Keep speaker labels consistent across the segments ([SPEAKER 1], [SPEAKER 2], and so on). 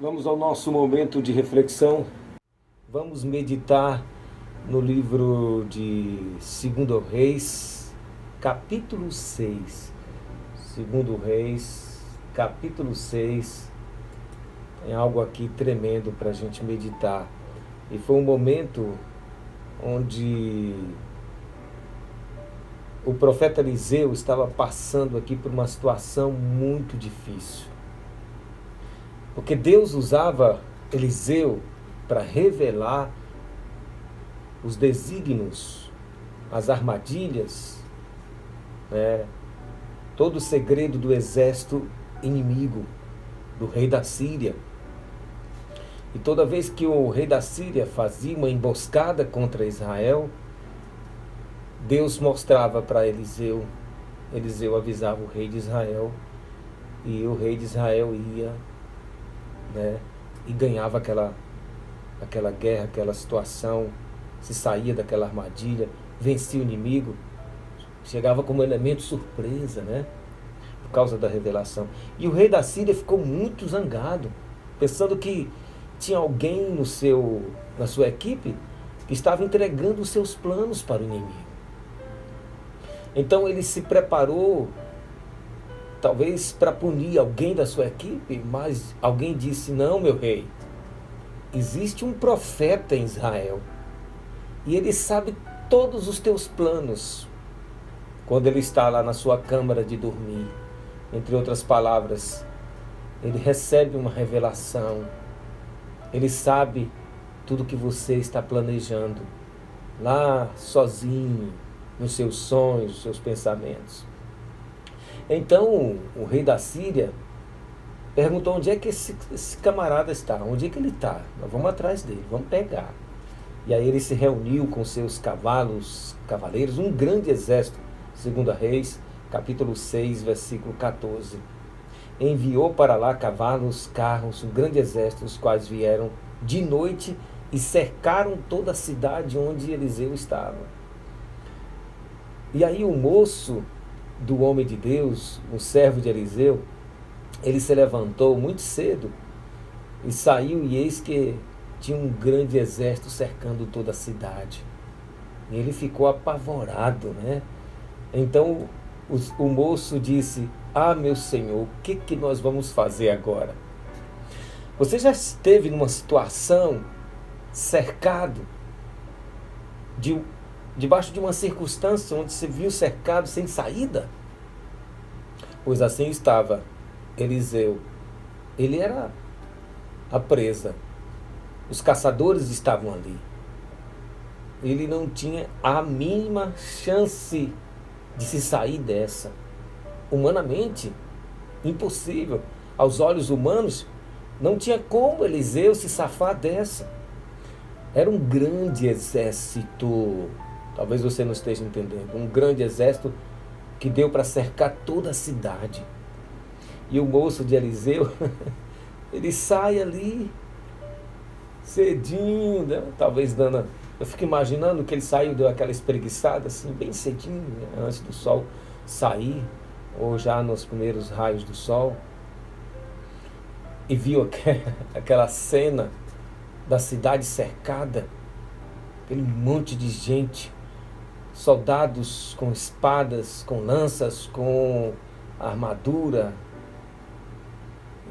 [SPEAKER 1] Vamos ao nosso momento de reflexão. Vamos meditar no livro de 2 Reis, capítulo 6. 2 Reis, capítulo 6. Tem algo aqui tremendo para a gente meditar. E foi um momento onde o profeta Eliseu estava passando aqui por uma situação muito difícil. Porque Deus usava Eliseu para revelar os desígnios, as armadilhas, todo o segredo do exército inimigo, do rei da Síria. E toda vez que o rei da Síria fazia uma emboscada contra Israel, Deus mostrava para Eliseu, Eliseu avisava o rei de Israel, e o rei de Israel ia, e ganhava aquela guerra, aquela situação, se saía daquela armadilha, vencia o inimigo, chegava como elemento surpresa, por causa da revelação. E o rei da Síria ficou muito zangado, pensando que tinha alguém na sua equipe que estava entregando os seus planos para o inimigo. Então ele se preparou, talvez para punir alguém da sua equipe, mas alguém disse: não, meu rei, existe um profeta em Israel e ele sabe todos os teus planos. Quando ele está lá na sua câmara de dormir, entre outras palavras, ele recebe uma revelação, ele sabe tudo que você está planejando, lá sozinho, nos seus sonhos, nos seus pensamentos. Então o rei da Síria perguntou: onde é que esse camarada está? Onde é que ele está? Nós vamos atrás dele, vamos pegar. E aí ele se reuniu com seus cavaleiros, um grande exército, 2 Reis, capítulo 6, versículo 14. Enviou para lá cavalos, carros, um grande exército, os quais vieram de noite e cercaram toda a cidade onde Eliseu estava. E aí o moço do homem de Deus, o servo de Eliseu, ele se levantou muito cedo e saiu, e eis que tinha um grande exército cercando toda a cidade. E ele ficou apavorado, Então o moço disse: ah, meu senhor, o que nós vamos fazer agora? Você já esteve numa situação cercado, debaixo de uma circunstância onde você viu cercado sem saída? Pois assim estava Eliseu. Ele era a presa. Os caçadores estavam ali. Ele não tinha a mínima chance de se sair dessa. Humanamente, impossível. Aos olhos humanos, não tinha como Eliseu se safar dessa. Era um grande exército. Talvez você não esteja entendendo. Um grande exército que deu para cercar toda a cidade. E o moço de Eliseu, ele sai ali cedinho, talvez dando... Eu fico imaginando que ele saiu, deu aquela espreguiçada assim, bem cedinho, antes do sol sair, ou já nos primeiros raios do sol, e viu aquela cena da cidade cercada, aquele monte de gente, soldados com espadas, com lanças, com armadura.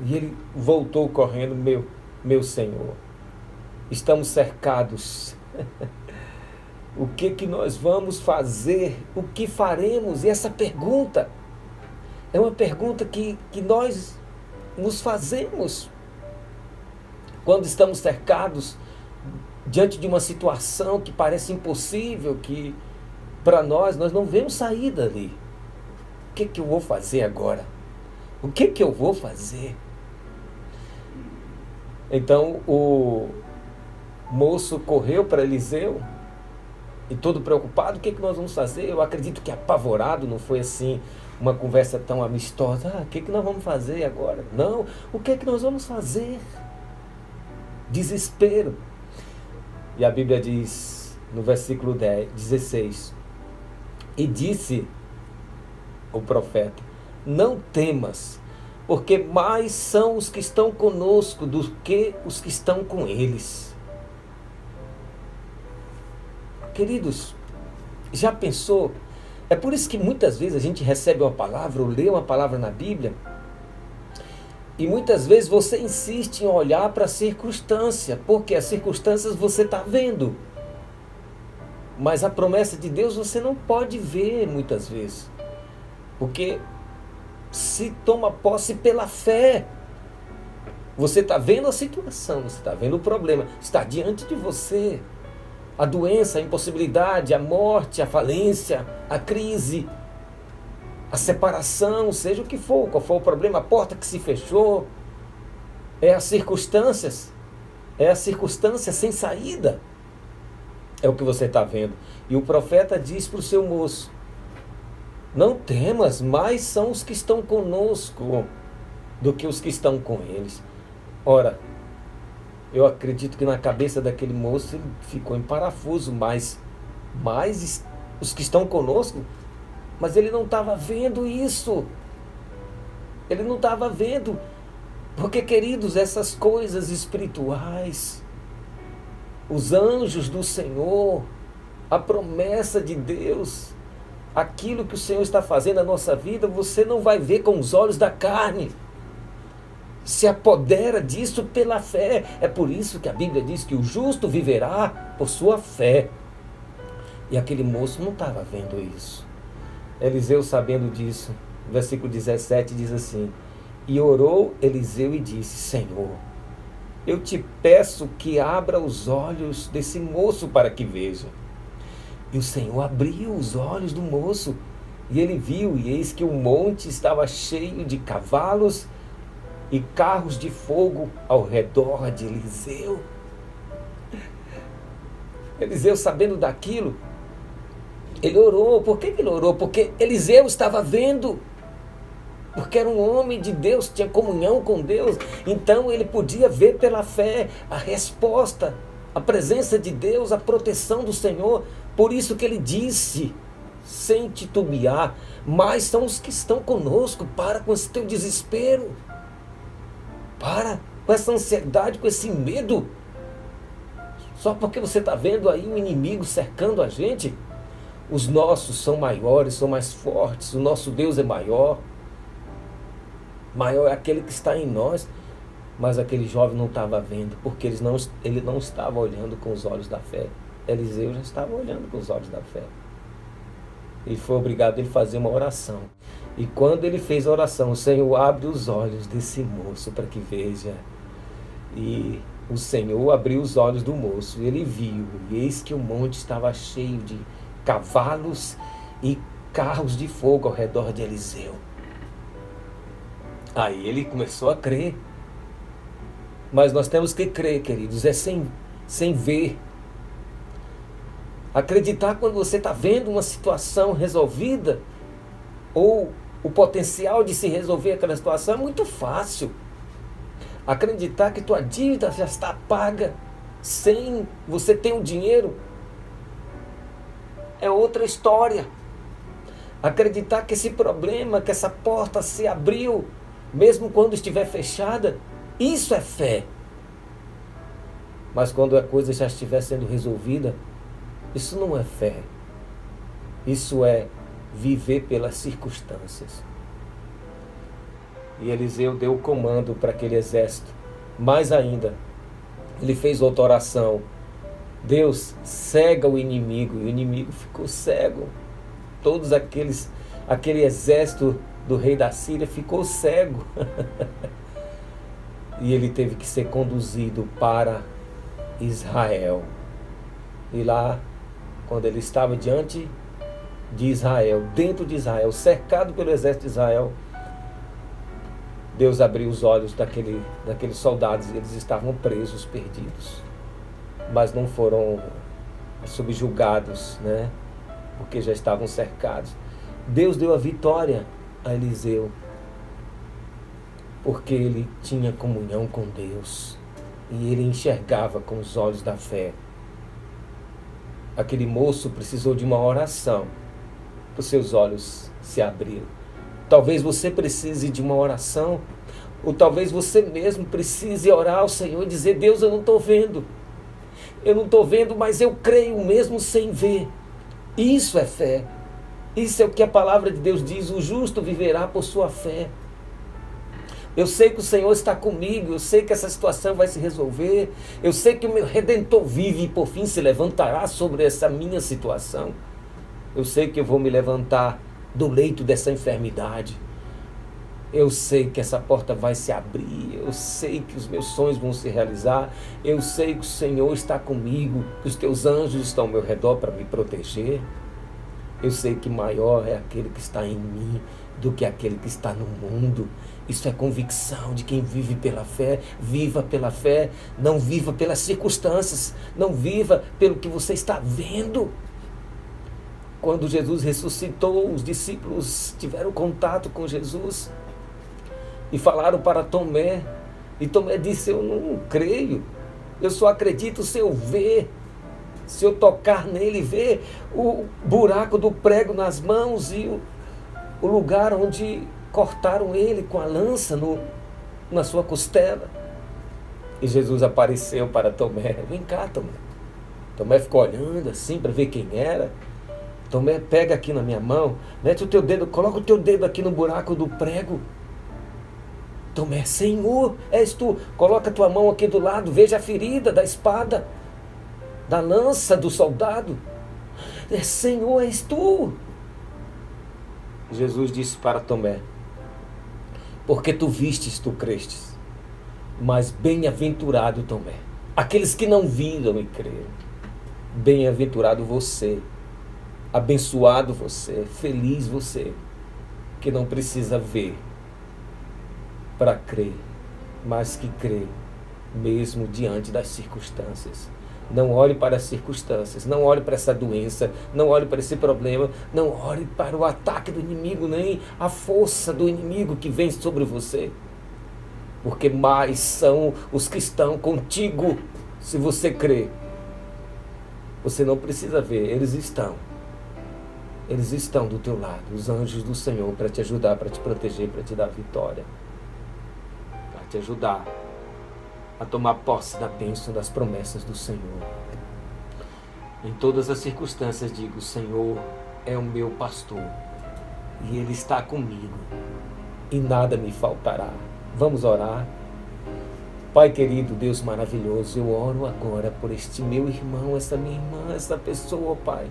[SPEAKER 1] E ele voltou correndo: meu senhor, estamos cercados. O que nós vamos fazer? O que faremos? E essa pergunta é uma pergunta que nós nos fazemos quando estamos cercados, diante de uma situação que parece impossível, que para nós não vemos saída ali. O que eu vou fazer agora? O que eu vou fazer? Então o moço correu para Eliseu e todo preocupado: o que nós vamos fazer? Eu acredito que apavorado, não foi assim uma conversa tão amistosa. O que nós vamos fazer agora? Não, o que nós vamos fazer? Desespero. E a Bíblia diz no versículo 16: e disse o profeta: não temas, porque mais são os que estão conosco do que os que estão com eles. Queridos, já pensou? É por isso que muitas vezes a gente recebe uma palavra ou lê uma palavra na Bíblia e muitas vezes você insiste em olhar para a circunstância, porque as circunstâncias você está vendo. Mas a promessa de Deus você não pode ver muitas vezes, porque se toma posse pela fé. Você está vendo a situação, você está vendo o problema, está diante de você. A doença, a impossibilidade, a morte, a falência, a crise, a separação, seja o que for, qual for o problema, a porta que se fechou, é a circunstância sem saída. É o que você está vendo. E o profeta diz para o seu moço: não temas, mais são os que estão conosco do que os que estão com eles. Ora, eu acredito que na cabeça daquele moço ele ficou em parafuso, mas os que estão conosco, mas ele não estava vendo isso. Ele não estava vendo, porque, queridos, essas coisas espirituais, os anjos do Senhor, a promessa de Deus, aquilo que o Senhor está fazendo na nossa vida, você não vai ver com os olhos da carne. Se apodera disso pela fé. É por isso que a Bíblia diz que o justo viverá por sua fé. E aquele moço não estava vendo isso. Eliseu, sabendo disso, versículo 17 diz assim: e orou Eliseu e disse: Senhor, eu te peço que abra os olhos desse moço para que veja. E o Senhor abriu os olhos do moço, e ele viu, e eis que o monte estava cheio de cavalos e carros de fogo ao redor de Eliseu. Eliseu, sabendo daquilo, ele orou. Por que ele orou? Porque Eliseu estava vendo. Porque era um homem de Deus, tinha comunhão com Deus. Então ele podia ver pela fé a resposta, a presença de Deus, a proteção do Senhor. Por isso que ele disse, sem titubear: mais são os que estão conosco. Para com esse teu desespero. Para com essa ansiedade, com esse medo. Só porque você está vendo aí um inimigo cercando a gente. Os nossos são maiores, são mais fortes. O nosso Deus é maior. Maior é aquele que está em nós. Mas aquele jovem não estava vendo, porque ele não estava olhando com os olhos da fé. Eliseu já estava olhando com os olhos da fé. E foi obrigado a ele fazer uma oração. E quando ele fez a oração, o Senhor abre os olhos desse moço para que veja. E o Senhor abriu os olhos do moço, e ele viu, e eis que o monte estava cheio de cavalos e carros de fogo ao redor de Eliseu. Aí ele começou a crer. Mas nós temos que crer, queridos, é sem ver. Acreditar quando você está vendo uma situação resolvida, ou o potencial de se resolver aquela situação, é muito fácil. Acreditar que tua dívida já está paga, sem você ter o dinheiro, é outra história. Acreditar que esse problema, que essa porta se abriu, mesmo quando estiver fechada, isso é fé. Mas quando a coisa já estiver sendo resolvida, isso não é fé. Isso é viver pelas circunstâncias. E Eliseu deu o comando para aquele exército. Mais ainda, ele fez outra oração: Deus, cega o inimigo. E o inimigo ficou cego. Aquele exército do rei da Síria ficou cego. E ele teve que ser conduzido para Israel. E lá, quando ele estava diante de Israel, dentro de Israel, cercado pelo exército de Israel, Deus abriu os olhos daqueles soldados. Eles estavam presos, perdidos, mas não foram subjugados, né? Porque já estavam cercados. Deus deu a vitória a Eliseu, porque ele tinha comunhão com Deus e ele enxergava com os olhos da fé. Aquele moço precisou de uma oração para os seus olhos se abriram. Talvez você precise de uma oração Ou talvez você mesmo precise orar ao Senhor e dizer: Deus, eu não estou vendo. Eu não estou vendo, mas eu creio mesmo sem ver. Isso é fé. Isso é o que a palavra de Deus diz: o justo viverá por sua fé. Eu sei que o Senhor está comigo, eu sei que essa situação vai se resolver, eu sei que o meu Redentor vive e por fim se levantará sobre essa minha situação. Eu sei que eu vou me levantar do leito dessa enfermidade. Eu sei que essa porta vai se abrir, eu sei que os meus sonhos vão se realizar, eu sei que o Senhor está comigo, que os teus anjos estão ao meu redor para me proteger. Eu sei que maior é aquele que está em mim do que aquele que está no mundo. Isso é convicção de quem vive pela fé. Viva pela fé, não viva pelas circunstâncias, não viva pelo que você está vendo. Quando Jesus ressuscitou, os discípulos tiveram contato com Jesus e falaram para Tomé, e Tomé disse: eu não creio, eu só acredito se eu ver, se eu tocar nele, ver o buraco do prego nas mãos e o lugar onde cortaram ele com a lança na sua costela. E Jesus apareceu para Tomé: vem cá, Tomé. Tomé ficou olhando assim para ver quem era. Tomé: pega aqui na minha mão, mete o teu dedo, coloca o teu dedo aqui no buraco do prego. Tomé: Senhor, és tu. Coloca a tua mão aqui do lado, veja a ferida da espada, da lança do soldado. Senhor, és tu. Jesus disse para Tomé: porque tu vistes, tu crestes. Mas bem-aventurado, Tomé, aqueles que não viram e creram. Bem-aventurado você, abençoado você, feliz você, que não precisa ver para crer, mas que crê mesmo diante das circunstâncias. Não olhe para as circunstâncias, não olhe para essa doença, não olhe para esse problema, não olhe para o ataque do inimigo, nem a força do inimigo que vem sobre você. Porque mais são os que estão contigo, se você crê. Você não precisa ver, eles estão. Eles estão do teu lado, os anjos do Senhor, para te ajudar, para te proteger, para te dar vitória. Para te ajudar a tomar posse da bênção das promessas do Senhor. Em todas as circunstâncias digo: o Senhor é o meu pastor e Ele está comigo e nada me faltará. Vamos orar. Pai querido, Deus maravilhoso, eu oro agora por este meu irmão, essa minha irmã, essa pessoa, Pai.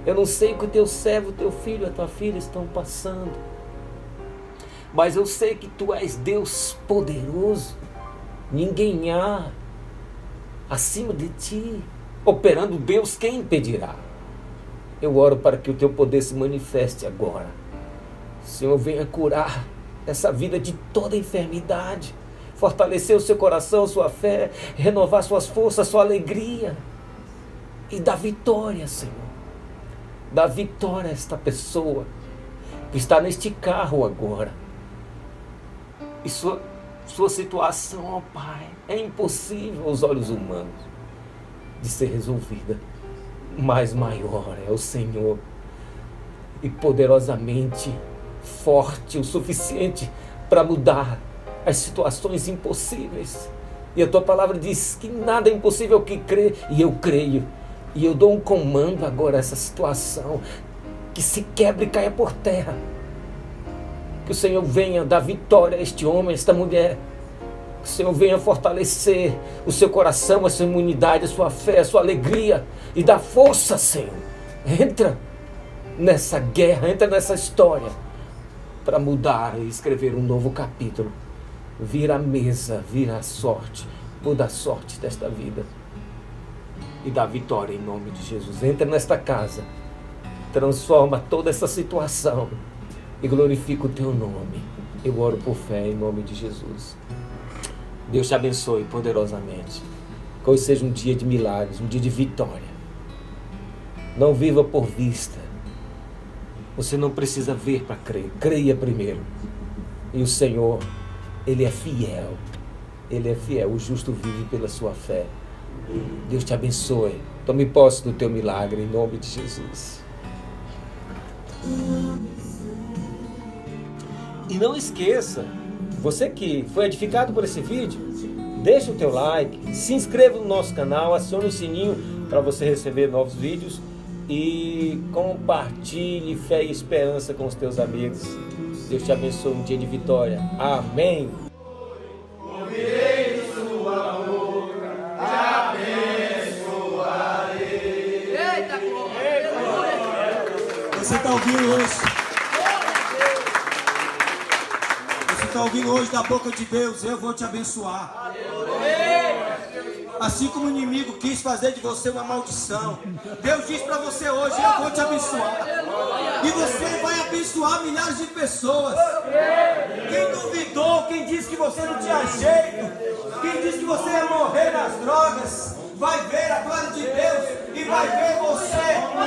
[SPEAKER 1] Eu não sei o que o teu servo, o teu filho, a tua filha estão passando, mas eu sei que tu és Deus poderoso. Ninguém há acima de ti. Operando Deus, quem impedirá? Eu oro para que o teu poder se manifeste agora. Senhor, venha curar essa vida de toda enfermidade, fortalecer o seu coração, sua fé, renovar suas forças, sua alegria e dar vitória, Senhor. Dá vitória a esta pessoa que está neste carro agora. E sua situação, ó Pai, é impossível aos olhos humanos de ser resolvida, mas maior é o Senhor e poderosamente forte o suficiente para mudar as situações impossíveis. E a tua palavra diz que nada é impossível ao que crê, e eu creio, e eu dou um comando agora a essa situação, que se quebre e caia por terra. Que o Senhor venha dar vitória a este homem, a esta mulher. Que o Senhor venha fortalecer o seu coração, a sua imunidade, a sua fé, a sua alegria. E dá força, Senhor. Entra nessa guerra, entra nessa história, para mudar e escrever um novo capítulo. Vira a mesa, vira a sorte, muda a sorte desta vida. E dá vitória em nome de Jesus. Entra nesta casa, transforma toda essa situação e glorifica o teu nome. Eu oro por fé em nome de Jesus. Deus te abençoe poderosamente. Que hoje seja um dia de milagres, um dia de vitória. Não viva por vista. Você não precisa ver para crer. Creia primeiro. E o Senhor, Ele é fiel. Ele é fiel. O justo vive pela sua fé. Deus te abençoe. Tome posse do teu milagre em nome de Jesus. E não esqueça, Você que foi edificado por esse vídeo, deixa o teu like, se inscreva no nosso canal, acione o sininho para você receber novos vídeos e compartilhe fé e esperança com os teus amigos. Deus te abençoe, um dia de vitória. Amém.
[SPEAKER 2] Ouvirei de sua boca, te abençoarei. Eita,
[SPEAKER 3] Você está ouvindo hoje? Você está ouvindo hoje da boca de Deus? Eu vou te abençoar. Assim como o inimigo quis fazer de você uma maldição, Deus diz para você hoje: eu vou te abençoar. E você vai abençoar milhares de pessoas. Quem duvidou, quem disse que você não tinha jeito, quem disse que você ia morrer nas drogas, vai ver a glória de Deus e vai ver você